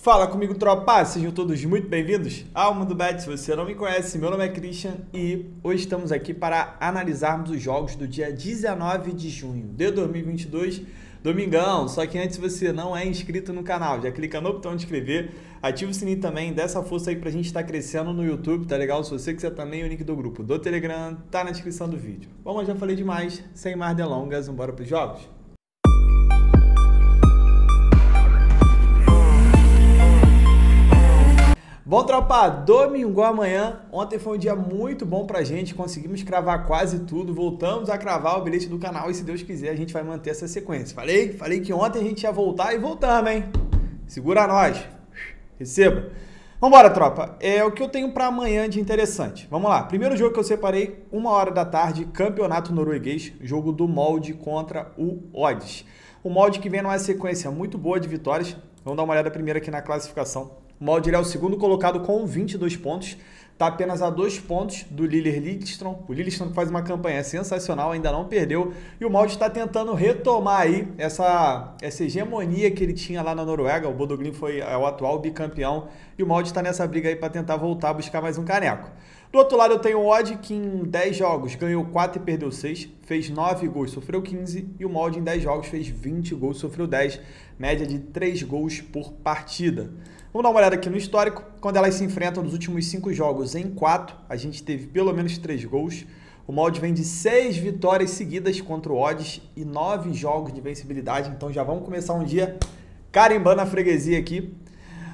Fala comigo, tropa! Sejam todos muito bem-vindos ao Mundo Bet. Se você não me conhece, meu nome é Christian e hoje estamos aqui para analisarmos os jogos do dia 19 de junho de 2022, domingão. Só que antes, se você não é inscrito no canal, já clica no botão de inscrever, ativa o sininho também, dá essa força aí pra gente estar crescendo no YouTube, tá legal? Se você quiser também, o link do grupo do Telegram tá na descrição do vídeo. Bom, eu já falei demais, sem mais delongas, vamos embora pros jogos? Bom, tropa, domingo amanhã, ontem foi um dia muito bom pra gente, conseguimos cravar quase tudo, voltamos a cravar o bilhete do canal e se Deus quiser a gente vai manter essa sequência. Falei que ontem a gente ia voltar e voltamos, hein? Segura nós, receba. Vambora, tropa, é o que eu tenho pra amanhã de interessante. Vamos lá, primeiro jogo que eu separei, 1h da tarde, campeonato norueguês, jogo do Molde contra o Odds. O Molde que vem numa sequência muito boa de vitórias, vamos dar uma olhada primeiro aqui na classificação. O Molde é o segundo colocado com 22 pontos, está apenas a 2 pontos do Lillestrøm. O Lillestrøm faz uma campanha sensacional, ainda não perdeu. E o Molde está tentando retomar aí essa hegemonia que ele tinha lá na Noruega. O Bodø Glimt é o atual bicampeão e o Molde está nessa briga aí para tentar voltar a buscar mais um caneco. Do outro lado eu tenho o Odd, que em 10 jogos ganhou 4 e perdeu 6, fez 9 gols, sofreu 15, e o Molde em 10 jogos fez 20 gols, sofreu 10, média de 3 gols por partida. Vamos dar uma olhada aqui no histórico. Quando elas se enfrentam nos últimos 5 jogos em 4, a gente teve pelo menos 3 gols. O Molde vem de 6 vitórias seguidas contra o Odds e 9 jogos de vencibilidade, então já vamos começar um dia carimbando a freguesia aqui.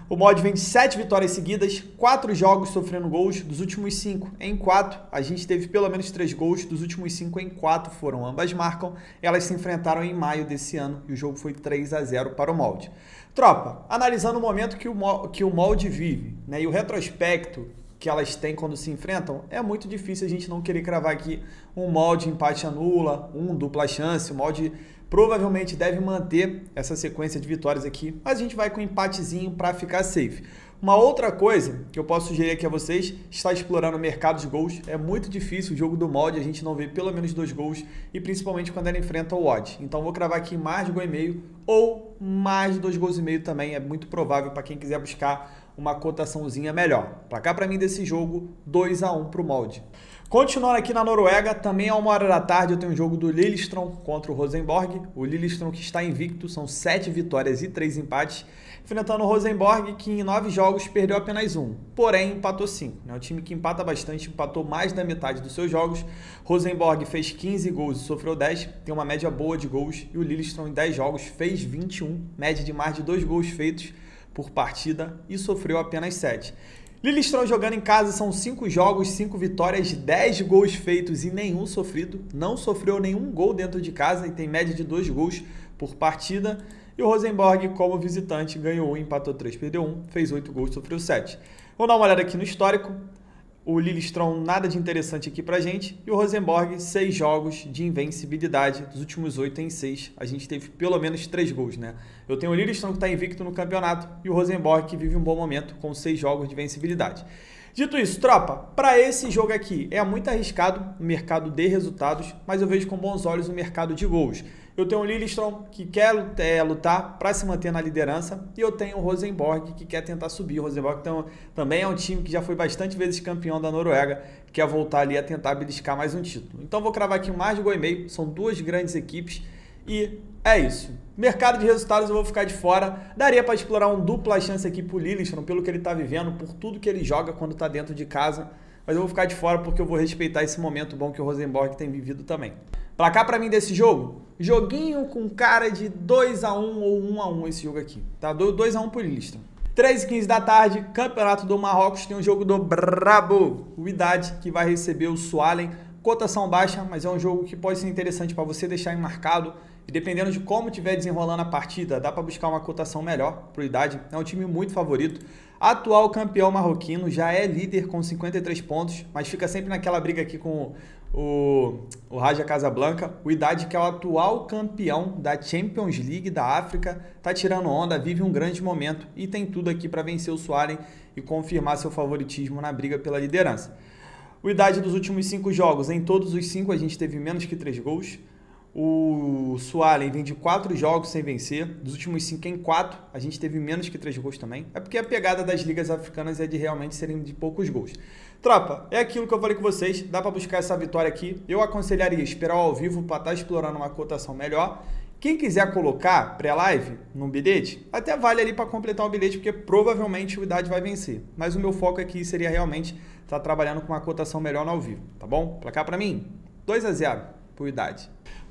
O Molde vem de 7 vitórias seguidas, 4 jogos sofrendo gols, dos últimos 5 em 4, a gente teve pelo menos 3 gols, dos últimos 5 em 4 foram, ambas marcam, elas se enfrentaram em maio desse ano e o jogo foi 3-0 para o Molde. Tropa, analisando o momento que o Molde vive, né, e o retrospecto que elas têm quando se enfrentam, é muito difícil a gente não querer cravar aqui um Molde empate anula, dupla chance. O Molde provavelmente deve manter essa sequência de vitórias aqui, mas a gente vai com um empatezinho para ficar safe. Uma outra coisa que eu posso sugerir aqui a vocês, está explorando o mercado de gols. É muito difícil o jogo do Molde, a gente não vê pelo menos 2 gols, e principalmente quando ela enfrenta o Odd. Então vou cravar aqui mais de 1,5 gol ou mais de 2,5 gols também, é muito provável para quem quiser buscar uma cotaçãozinha melhor. Placar para mim desse jogo, 2-1 para o Molde. Continuando aqui na Noruega, também a 1h da tarde eu tenho um jogo do Lillestrøm contra o Rosenborg. O Lillestrøm que está invicto, são 7 vitórias e 3 empates, enfrentando o Rosenborg que em 9 jogos perdeu apenas 1, porém empatou 5. É um time que empata bastante, empatou mais da metade dos seus jogos. Rosenborg fez 15 gols e sofreu 10, tem uma média boa de gols, e o Lillestrøm em 10 jogos fez 21, média de mais de 2 gols feitos por partida e sofreu apenas 7. Lillestrøm jogando em casa são 5 jogos, 5 vitórias, 10 gols feitos e nenhum sofrido. Não sofreu nenhum gol dentro de casa e tem média de 2 gols por partida. E o Rosenborg, como visitante, ganhou 1, empatou 3, perdeu 1, fez 8 gols, sofreu 7. Vamos dar uma olhada aqui no histórico. O Lillestrøm nada de interessante aqui pra gente. E o Rosenborg, 6 jogos de invencibilidade. Dos últimos 8 em 6, a gente teve pelo menos 3 gols, né? Eu tenho o Lillestrøm que está invicto no campeonato e o Rosenborg que vive um bom momento com 6 jogos de vencibilidade. Dito isso, tropa, para esse jogo aqui é muito arriscado o mercado de resultados, mas eu vejo com bons olhos o mercado de gols. Eu tenho o Lillestrøm que quer lutar para se manter na liderança e eu tenho o Rosenborg que quer tentar subir. O Rosenborg também é um time que já foi bastante vezes campeão da Noruega, quer voltar ali a tentar beliscar mais um título. Então vou cravar aqui mais de 1,5 gol, são 2 grandes equipes e é isso. Mercado de resultados eu vou ficar de fora. Daria para explorar um dupla chance aqui pro Lillestrøm, pelo que ele está vivendo, por tudo que ele joga quando está dentro de casa. Mas eu vou ficar de fora porque eu vou respeitar esse momento bom que o Rosenborg tem vivido também. Placar para mim desse jogo, joguinho com cara de 2-1 ou 1-1 esse jogo aqui. Tá? 2-1 pro Lillestrøm. 3h15 da tarde, Campeonato do Marrocos, tem um jogo do Brabo, o Wydad, que vai receber o Swalen. Cotação baixa, mas é um jogo que pode ser interessante para você deixar marcado. E dependendo de como estiver desenrolando a partida, dá para buscar uma cotação melhor para o Wydad. É um time muito favorito. Atual campeão marroquino, já é líder com 53 pontos, mas fica sempre naquela briga aqui com o Raja Casablanca. O Wydad, que é o atual campeão da Champions League da África, tá tirando onda, vive um grande momento e tem tudo aqui para vencer o Swalen e confirmar seu favoritismo na briga pela liderança. O Wydad dos últimos 5 jogos, em todos os 5 a gente teve menos que 3 gols. O Sualen vem de 4 jogos sem vencer, dos últimos 5 em 4, a gente teve menos que 3 gols também. É porque a pegada das ligas africanas é de realmente serem de poucos gols. Tropa, é aquilo que eu falei com vocês, dá para buscar essa vitória aqui. Eu aconselharia esperar ao vivo para estar explorando uma cotação melhor. Quem quiser colocar pré-live num bilhete, até vale ali para completar o bilhete, porque provavelmente o Idade vai vencer. Mas o meu foco aqui seria realmente estar trabalhando com uma cotação melhor no ao vivo, tá bom? Placar para mim, 2-0 pro Idade.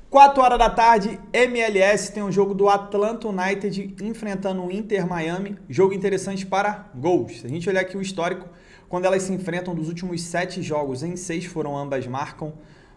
4 horas da tarde, MLS tem um jogo do Atlanta United enfrentando o Inter Miami. Jogo interessante para gols. Se a gente olhar aqui o histórico, quando elas se enfrentam dos últimos 7 jogos, em 6 foram ambas marcam.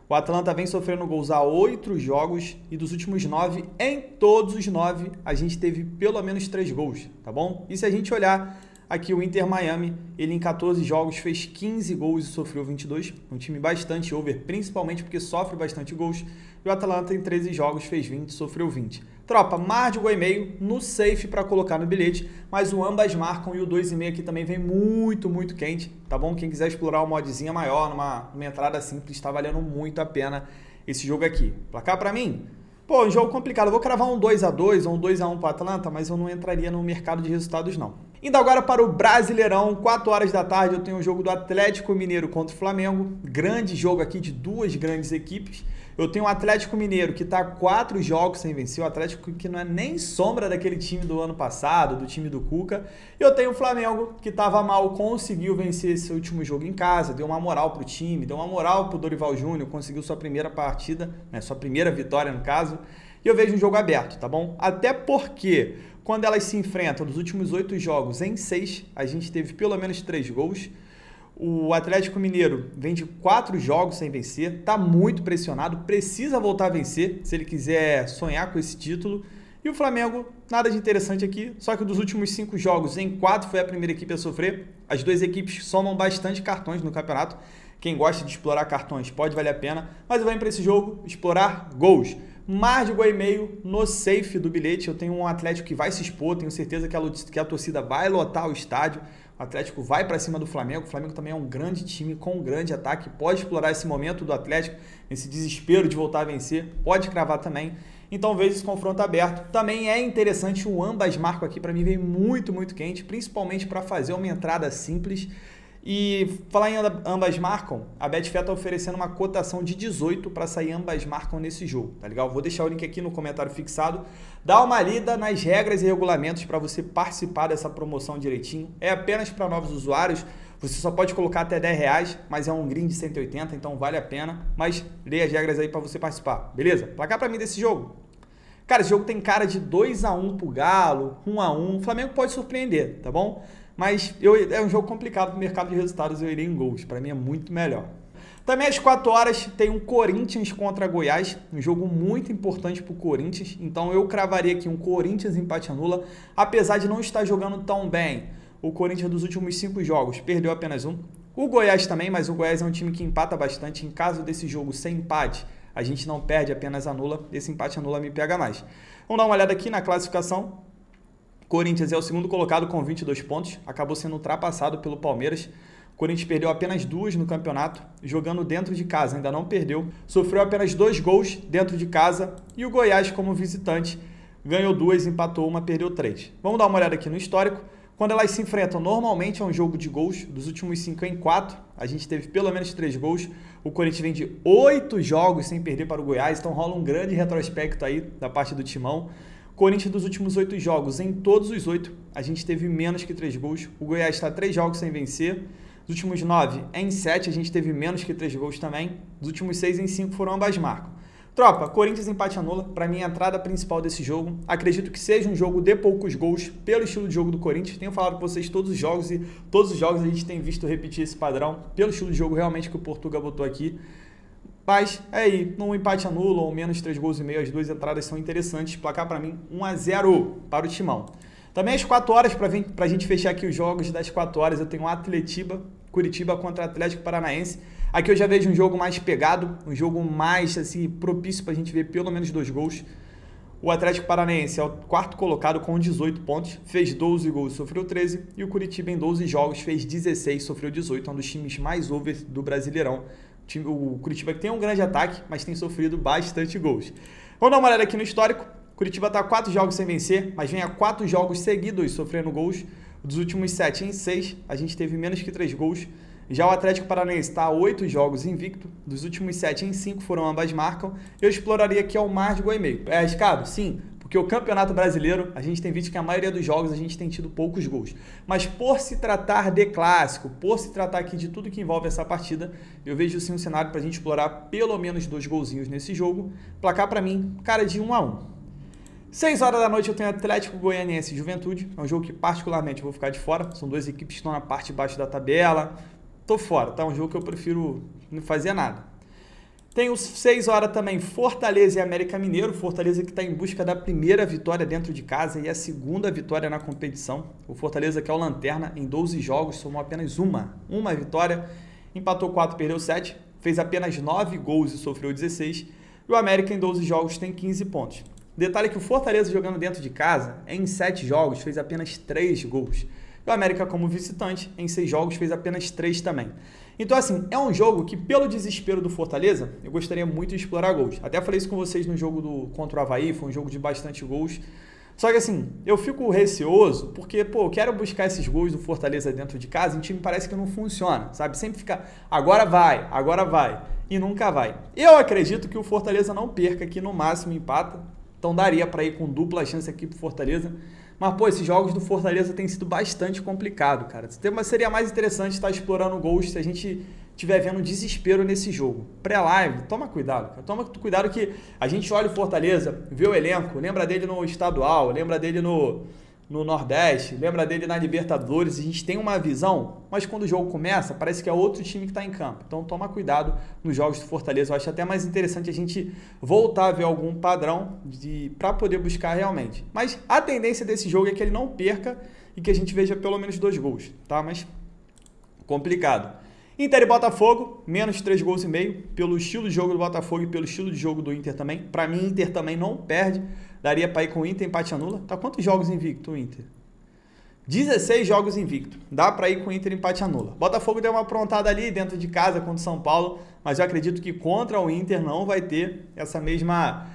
O Atlanta vem sofrendo gols há 8 jogos e dos últimos 9, em todos os 9, a gente teve pelo menos 3 gols, tá bom? E se a gente olhar aqui o Inter Miami, ele em 14 jogos fez 15 gols e sofreu 22. Um time bastante over, principalmente porque sofre bastante gols. E o Atlanta em 13 jogos fez 20 e sofreu 20. Tropa, mar de gol e meio no safe para colocar no bilhete, mas o ambas marcam e o 2,5 aqui também vem muito, muito quente, tá bom? Quem quiser explorar uma modzinha maior, numa entrada simples, está valendo muito a pena esse jogo aqui. Placar para mim? Pô, um jogo complicado. Eu vou cravar um 2-2 ou um 2-1 para Atlanta, mas eu não entraria no mercado de resultados, não. Indo agora para o Brasileirão, 4 horas da tarde, eu tenho o jogo do Atlético Mineiro contra o Flamengo. Grande jogo aqui de duas grandes equipes. Eu tenho o Atlético Mineiro, que está 4 jogos sem vencer. O Atlético que não é nem sombra daquele time do ano passado, do time do Cuca. E eu tenho o Flamengo, que estava mal, conseguiu vencer esse último jogo em casa, deu uma moral para o time, deu uma moral para o Dorival Júnior, conseguiu sua primeira partida, né, sua primeira vitória no caso. E eu vejo um jogo aberto, tá bom? Até porque quando elas se enfrentam nos últimos 8 jogos, em 6, a gente teve pelo menos 3 gols. O Atlético Mineiro vem de 4 jogos sem vencer, tá muito pressionado, precisa voltar a vencer se ele quiser sonhar com esse título. E o Flamengo, nada de interessante aqui, só que dos últimos 5 jogos, em 4 foi a primeira equipe a sofrer. As duas equipes somam bastante cartões no campeonato. Quem gosta de explorar cartões pode valer a pena, mas eu venho para esse jogo explorar gols. Mar de gol e meio no safe do bilhete. Eu tenho um Atlético que vai se expor, tenho certeza que a torcida vai lotar o estádio. O Atlético vai para cima do Flamengo. O Flamengo também é um grande time com um grande ataque. Pode explorar esse momento do Atlético, esse desespero de voltar a vencer. Pode cravar também. Então vejo esse confronto aberto. Também é interessante o ambas marcam aqui. Para mim vem muito, muito quente, principalmente para fazer uma entrada simples. E falar em ambas marcam, a Betfair está oferecendo uma cotação de 18 para sair ambas marcam nesse jogo, tá legal? Vou deixar o link aqui no comentário fixado. Dá uma lida nas regras e regulamentos para você participar dessa promoção direitinho. É apenas para novos usuários, você só pode colocar até R$10, mas é um green de 180, então vale a pena. Mas leia as regras aí para você participar, beleza? Placar para mim desse jogo. Cara, esse jogo tem cara de 2-1 pro Galo, 1-1. O Flamengo pode surpreender, tá bom? Mas é um jogo complicado para o mercado de resultados, eu irei em gols. Para mim é muito melhor. Também às 4 horas tem um Corinthians contra Goiás, um jogo muito importante para o Corinthians. Então eu cravaria aqui um Corinthians empate anula, apesar de não estar jogando tão bem. O Corinthians dos últimos 5 jogos perdeu apenas um. O Goiás também, mas o Goiás é um time que empata bastante. Em caso desse jogo sem empate, a gente não perde, apenas anula. Esse empate anula me pega mais. Vamos dar uma olhada aqui na classificação. Corinthians é o segundo colocado com 22 pontos, acabou sendo ultrapassado pelo Palmeiras. O Corinthians perdeu apenas 2 no campeonato, jogando dentro de casa, ainda não perdeu. Sofreu apenas 2 gols dentro de casa e o Goiás, como visitante, ganhou 2, empatou 1, perdeu 3. Vamos dar uma olhada aqui no histórico. Quando elas se enfrentam, normalmente é um jogo de gols, dos últimos 5 em 4, a gente teve pelo menos 3 gols. O Corinthians vem de 8 jogos sem perder para o Goiás, então rola um grande retrospecto aí da parte do timão. Corinthians dos últimos 8 jogos, em todos os 8, a gente teve menos que 3 gols. O Goiás está 3 jogos sem vencer. Dos últimos 9, em 7, a gente teve menos que 3 gols também. Dos últimos 6, em 5, foram ambas marcam. Tropa, Corinthians empate anula, para mim a entrada principal desse jogo. Acredito que seja um jogo de poucos gols, pelo estilo de jogo do Corinthians. Tenho falado com vocês todos os jogos e todos os jogos a gente tem visto repetir esse padrão, pelo estilo de jogo realmente que o Portuga botou aqui. Mas é aí, num empate anula ou menos 3 gols e meio, as duas entradas são interessantes. Placar para mim 1-0 para o Timão. Também às 4 horas, para a gente fechar aqui os jogos das 4 horas, eu tenho Curitiba contra Atlético Paranaense. Aqui eu já vejo um jogo mais pegado, um jogo mais assim, propício para a gente ver pelo menos 2 gols. O Atlético Paranaense é o 4º colocado com 18 pontos, fez 12 gols, sofreu 13. E o Curitiba em 12 jogos fez 16, sofreu 18, é um dos times mais over do Brasileirão. O Curitiba que tem um grande ataque, mas tem sofrido bastante gols. Vamos dar uma olhada aqui no histórico. Curitiba está 4 jogos sem vencer, mas vem a 4 jogos seguidos sofrendo gols. Dos últimos 7 em 6, a gente teve menos que 3 gols. Já o Atlético Paranaense está a 8 jogos invicto. Dos últimos 7 em 5 foram ambas marcam. Eu exploraria aqui ao mais de gol e meio. É arriscado? Sim, porque o Campeonato Brasileiro, a gente tem visto que a maioria dos jogos a gente tem tido poucos gols. Mas por se tratar de clássico, por se tratar aqui de tudo que envolve essa partida, eu vejo sim um cenário para a gente explorar pelo menos 2 golzinhos nesse jogo. Placar para mim, cara, de 1-1. 6 horas da noite eu tenho Atlético Goianiense e Juventude. É um jogo que particularmente eu vou ficar de fora. São 2 equipes que estão na parte de baixo da tabela. Tô fora, tá? É um jogo que eu prefiro não fazer nada. Tenho 6 horas também Fortaleza e América Mineiro. Fortaleza que está em busca da primeira vitória dentro de casa e a segunda vitória na competição. O Fortaleza que é o lanterna em 12 jogos, somou apenas uma vitória. Empatou 4, perdeu 7. Fez apenas 9 gols e sofreu 16. E o América em 12 jogos tem 15 pontos. Detalhe que o Fortaleza jogando dentro de casa, em 7 jogos, fez apenas 3 gols. E o América, como visitante, em 6 jogos, fez apenas 3 também. Então, assim, é um jogo que, pelo desespero do Fortaleza, eu gostaria muito de explorar gols. Até falei isso com vocês no jogo contra o Avaí, foi um jogo de bastante gols. Só que, assim, eu fico receoso porque, eu quero buscar esses gols do Fortaleza dentro de casa e o time parece que não funciona, sabe? Sempre fica, agora vai, e nunca vai. Eu acredito que o Fortaleza não perca aqui, no máximo empata. Então daria para ir com dupla chance aqui pro Fortaleza. Mas, esses jogos do Fortaleza têm sido bastante complicado, cara. Seria mais interessante estar explorando gols se a gente estiver vendo desespero nesse jogo. Pré-live, toma cuidado, cara. Toma cuidado que a gente olha o Fortaleza, vê o elenco, lembra dele no estadual, lembra dele no Nordeste, lembra dele na Libertadores, a gente tem uma visão, mas quando o jogo começa, parece que é outro time que está em campo. Então toma cuidado nos jogos do Fortaleza. Eu acho até mais interessante a gente voltar a ver algum padrão para poder buscar realmente. Mas a tendência desse jogo é que ele não perca e que a gente veja pelo menos 2 gols, tá? Mas complicado. Inter e Botafogo, menos 3 gols e meio, pelo estilo de jogo do Botafogo e pelo estilo de jogo do Inter também. Para mim, Inter também não perde. Daria para ir com o Inter, empate anula. Tá quantos jogos invicto o Inter? 16 jogos invicto. Dá para ir com o Inter, empate anula. Botafogo deu uma aprontada ali dentro de casa contra o São Paulo, mas eu acredito que contra o Inter não vai ter essa mesma,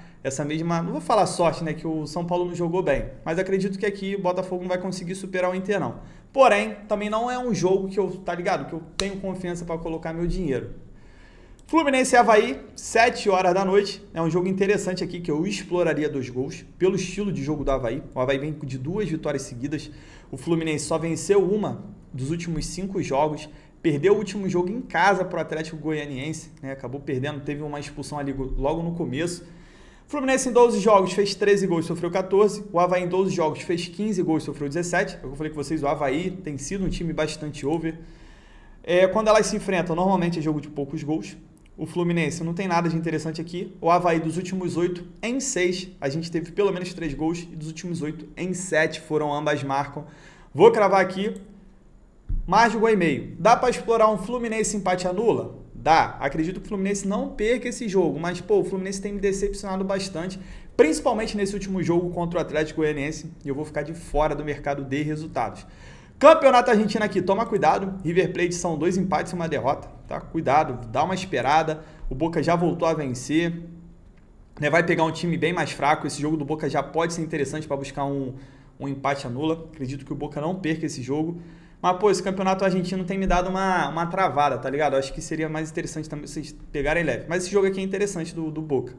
não vou falar sorte, né, que o São Paulo não jogou bem, mas acredito que aqui o Botafogo não vai conseguir superar o Inter não. Porém, também não é um jogo que eu tenho confiança para colocar meu dinheiro. Fluminense e Avaí, 7 horas da noite. É um jogo interessante aqui que eu exploraria 2 gols, pelo estilo de jogo do Avaí. O Avaí vem de 2 vitórias seguidas. O Fluminense só venceu uma dos últimos 5 jogos. Perdeu o último jogo em casa para o Atlético Goianiense, né? Acabou perdendo, teve uma expulsão ali logo no começo. O Fluminense em 12 jogos fez 13 gols e sofreu 14. O Avaí em 12 jogos fez 15 gols e sofreu 17. Eu falei com vocês, o Avaí tem sido um time bastante over. Quando elas se enfrentam, normalmente é jogo de poucos gols. O Fluminense não tem nada de interessante aqui. O Avaí dos últimos 8 em 6, a gente teve pelo menos 3 gols. E dos últimos 8 em 7 foram ambas marcam. Vou cravar aqui, mais de 1,5. Dá para explorar um Fluminense empate anula? Dá. Acredito que o Fluminense não perca esse jogo. Mas, o Fluminense tem me decepcionado bastante. Principalmente nesse último jogo contra o Atlético Goianiense. E eu vou ficar de fora do mercado de resultados. Campeonato Argentino aqui, toma cuidado. River Plate são 2 empates e 1 derrota, tá? Cuidado, dá uma esperada. O Boca já voltou a vencer, né? Vai pegar um time bem mais fraco. Esse jogo do Boca já pode ser interessante para buscar um empate anula. Acredito que o Boca não perca esse jogo. Mas, esse campeonato argentino tem me dado uma travada, tá ligado? Acho que seria mais interessante também vocês pegarem leve. Mas esse jogo aqui é interessante do Boca.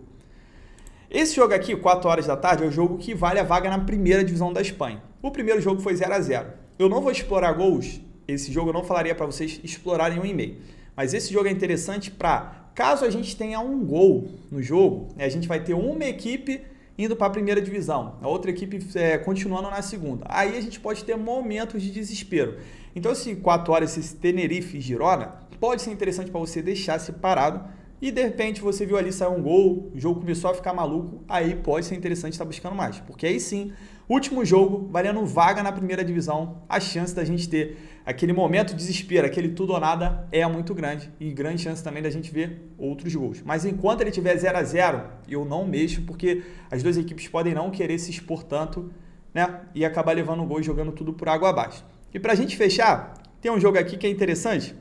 Esse jogo aqui, 4 horas da tarde, é o jogo que vale a vaga na primeira divisão da Espanha. O primeiro jogo foi 0-0. Eu não vou explorar gols, esse jogo eu não falaria para vocês explorarem 1,5. Mas esse jogo é interessante para, caso a gente tenha um gol no jogo, a gente vai ter uma equipe indo para a primeira divisão, a outra equipe continuando na segunda. Aí a gente pode ter momentos de desespero. Então esse 4 horas, esse Tenerife e Girona, pode ser interessante para você deixar separado e de repente você viu ali sair um gol, o jogo começou a ficar maluco, aí pode ser interessante estar buscando mais. Porque aí sim, último jogo, valendo vaga na primeira divisão, a chance da gente ter aquele momento de desespero, aquele tudo ou nada, é muito grande. E grande chance também da gente ver outros gols. Mas enquanto ele tiver 0-0, eu não mexo, porque as 2 equipes podem não querer se expor tanto, né? E acabar levando o gol e jogando tudo por água abaixo. E pra gente fechar, tem um jogo aqui que é interessante.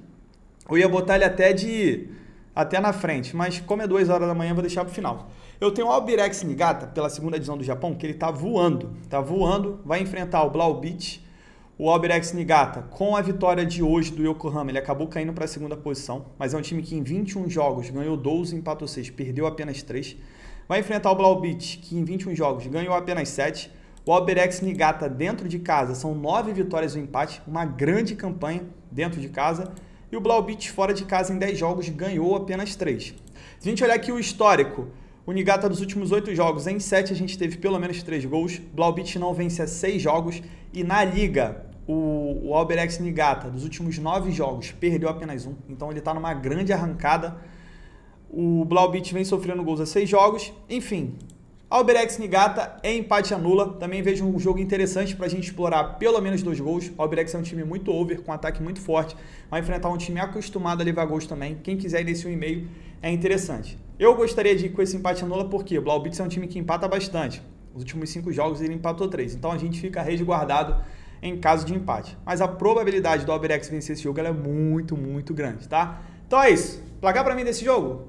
Eu ia botar ele até de até na frente, mas como é 2 horas da manhã, eu vou deixar para o final. Eu tenho o Albirex Niigata, pela segunda divisão do Japão, que ele tá voando, vai enfrentar o Blaobeach. O Albirex Niigata, com a vitória de hoje do Yokohama, ele acabou caindo para a segunda posição, mas é um time que em 21 jogos ganhou 12, empatou 6, perdeu apenas 3. Vai enfrentar o Blaobeach, que em 21 jogos ganhou apenas 7. O Albirex Niigata dentro de casa são 9 vitórias e um empate, uma grande campanha dentro de casa. E o Blaobeach fora de casa em 10 jogos ganhou apenas 3. Se a gente olhar aqui o histórico, o Niigata dos últimos 8 jogos, em 7 a gente teve pelo menos 3 gols. O Blaobeach não vence há 6 jogos. E na liga, o Albirex Niigata dos últimos 9 jogos perdeu apenas 1. Então ele está numa grande arrancada. O Blaobeach vem sofrendo gols há 6 jogos. Enfim, Albirex Niigata é empate anula. Também vejo um jogo interessante para a gente explorar pelo menos 2 gols. O Albirex é um time muito over, com um ataque muito forte. Vai enfrentar um time acostumado a levar gols também. Quem quiser ir nesse 1,5 é interessante. Eu gostaria de ir com esse empate anula porque o Blaobeach é um time que empata bastante. Os últimos 5 jogos ele empatou 3. Então a gente fica resguardado em caso de empate. Mas a probabilidade do Albirex vencer esse jogo ela é muito, muito grande, tá? Então é isso. Placar para mim desse jogo?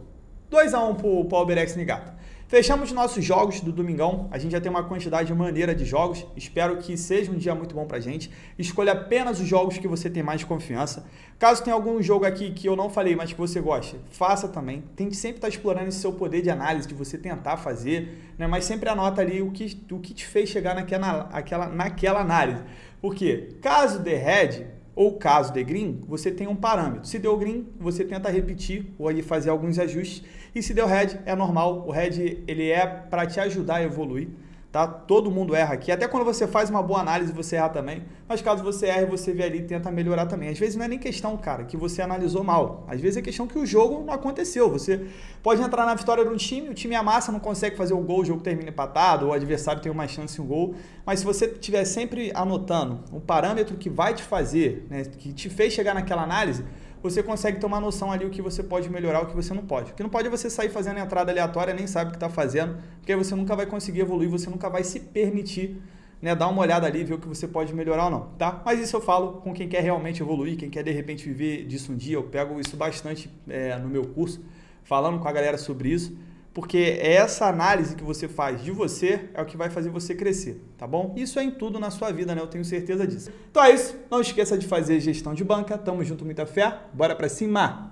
2-1 pro Albirex Niigata. Fechamos nossos jogos do domingão, a gente já tem uma quantidade maneira de jogos, espero que seja um dia muito bom pra gente. Escolha apenas os jogos que você tem mais confiança. Caso tenha algum jogo aqui que eu não falei, mas que você goste, faça também. Tente sempre estar explorando esse seu poder de análise, de você tentar fazer, né? Mas sempre anota ali o que te fez chegar naquela análise. Porque caso dê red ou caso dê green, você tem um parâmetro. Se deu green, você tenta repetir ou ali fazer alguns ajustes. E se deu red, é normal. O red ele é para te ajudar a evoluir, tá? Todo mundo erra aqui. Até quando você faz uma boa análise, você erra também. Mas caso você erre, você vê ali e tenta melhorar também. Às vezes não é nem questão, cara, que você analisou mal. Às vezes é questão que o jogo não aconteceu. Você pode entrar na vitória de um time, o time amassa, não consegue fazer o gol, o jogo termina empatado, ou o adversário tem uma chance em um gol. Mas se você estiver sempre anotando um parâmetro que vai te fazer, né, que te fez chegar naquela análise, você consegue ter uma noção ali o que você pode melhorar, o que você não pode. O que não pode é você sair fazendo entrada aleatória, nem sabe o que está fazendo, porque aí você nunca vai conseguir evoluir, você nunca vai se permitir, né, dar uma olhada ali, ver o que você pode melhorar ou não, tá? Mas isso eu falo com quem quer realmente evoluir, quem quer de repente viver disso um dia. Eu pego isso bastante no meu curso, falando com a galera sobre isso, porque essa análise que você faz de você é o que vai fazer você crescer, tá bom? Isso é em tudo na sua vida, né? Eu tenho certeza disso. Então é isso. Não esqueça de fazer gestão de banca. Tamo junto, muita fé. Bora pra cima!